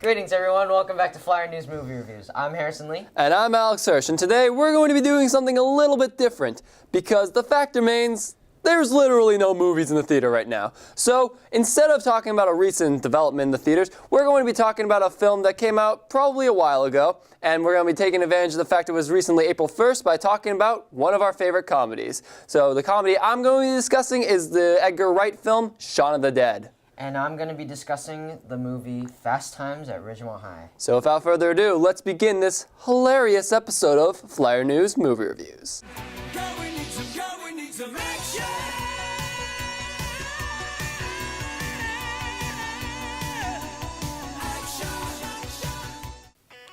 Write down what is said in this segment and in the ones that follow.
Greetings everyone, welcome back to Flyer News Movie Reviews. I'm Harrison Lee. And I'm Alex Hirsch, and today we're going to be doing something a little bit different, because the fact remains, there's literally no movies in the theater right now. So instead of talking about a recent development in the theaters, we're going to be talking about a film that came out probably a while ago, and we're going to be taking advantage of the fact it was recently April 1st by talking about one of our favorite comedies. So the comedy I'm going to be discussing is the Edgar Wright film, Shaun of the Dead. And I'm going to be discussing the movie Fast Times at Ridgemont High. So without further ado, let's begin this hilarious episode of Flyer News Movie Reviews. We need some action.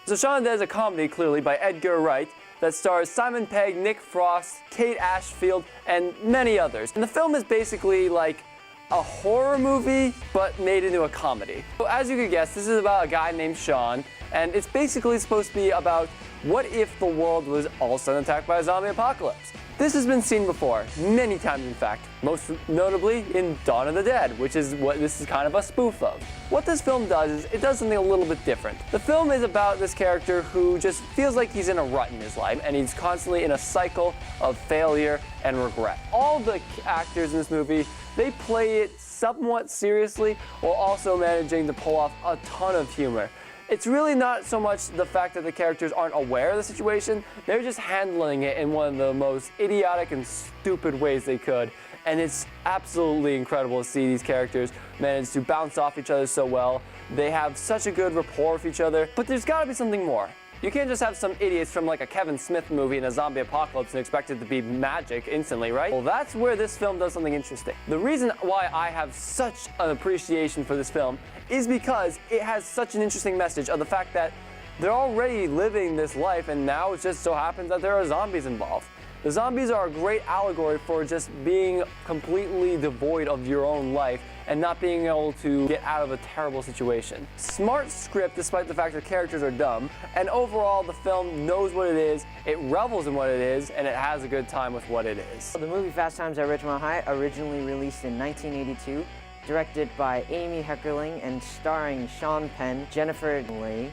So Shaun of the Dead is a comedy, clearly, by Edgar Wright that stars Simon Pegg, Nick Frost, Kate Ashfield, and many others. And the film is basically like a horror movie, but made into a comedy. So as you could guess, this is about a guy named Shaun, and it's basically supposed to be about what if the world was all of a sudden attacked by a zombie apocalypse. This has been seen before, many times in fact, most notably in Dawn of the Dead, which is what this is kind of a spoof of. What this film does is it does something a little bit different. The film is about this character who just feels like he's in a rut in his life, and he's constantly in a cycle of failure and regret. All the actors in this movie, they play it somewhat seriously while also managing to pull off a ton of humor. It's really not so much the fact that the characters aren't aware of the situation, they're just handling it in one of the most idiotic and stupid ways they could. And it's absolutely incredible to see these characters manage to bounce off each other so well. They have such a good rapport with each other, but there's gotta be something more. You can't just have some idiots from like a Kevin Smith movie in a zombie apocalypse and expect it to be magic instantly, right? Well, that's where this film does something interesting. The reason why I have such an appreciation for this film is because it has such an interesting message of the fact that they're already living this life, and now it just so happens that there are zombies involved. The zombies are a great allegory for just being completely devoid of your own life and not being able to get out of a terrible situation. Smart script despite the fact that characters are dumb, and overall the film knows what it is, it revels in what it is, and it has a good time with what it is. The movie Fast Times at Ridgemont High, originally released in 1982, directed by Amy Heckerling and starring Sean Penn, Jennifer Lee,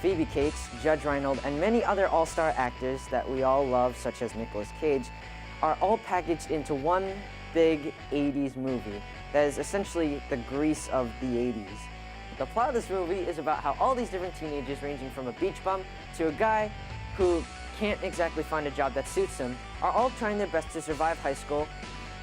Phoebe Cates, Judge Reinhold, and many other all-star actors that we all love, such as Nicolas Cage, are all packaged into one big 80s movie that is essentially the Grease of the 80s. The plot of this movie is about how all these different teenagers, ranging from a beach bum to a guy who can't exactly find a job that suits him, are all trying their best to survive high school.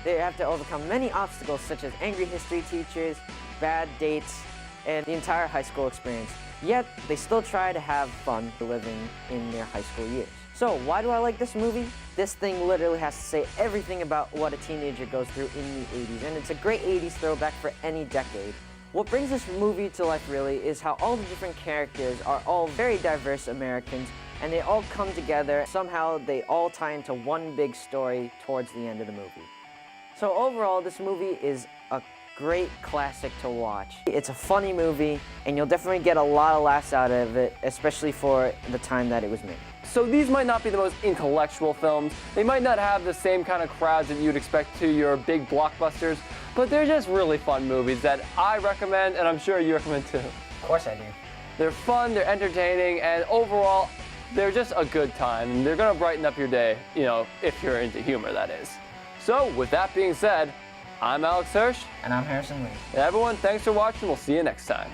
They have to overcome many obstacles such as angry history teachers, bad dates, and the entire high school experience. Yet, they still try to have fun living in their high school years. So, why do I like this movie? This thing literally has to say everything about what a teenager goes through in the 80s, and it's a great 80s throwback for any decade. What brings this movie to life really is how all the different characters are all very diverse Americans, and they all come together. Somehow, they all tie into one big story towards the end of the movie. So overall, this movie is a great classic to watch. It's a funny movie, and you'll definitely get a lot of laughs out of it, especially for the time that it was made. So these might not be the most intellectual films, they might not have the same kind of crowds that you'd expect to your big blockbusters, but they're just really fun movies that I recommend, and I'm sure you recommend too. Of course I do. They're fun, they're entertaining, and overall, they're just a good time. They're gonna brighten up your day, you know, if you're into humor, that is. So, with that being said, I'm Alex Hirsch. And I'm Harrison Lee. And everyone, thanks for watching. We'll see you next time.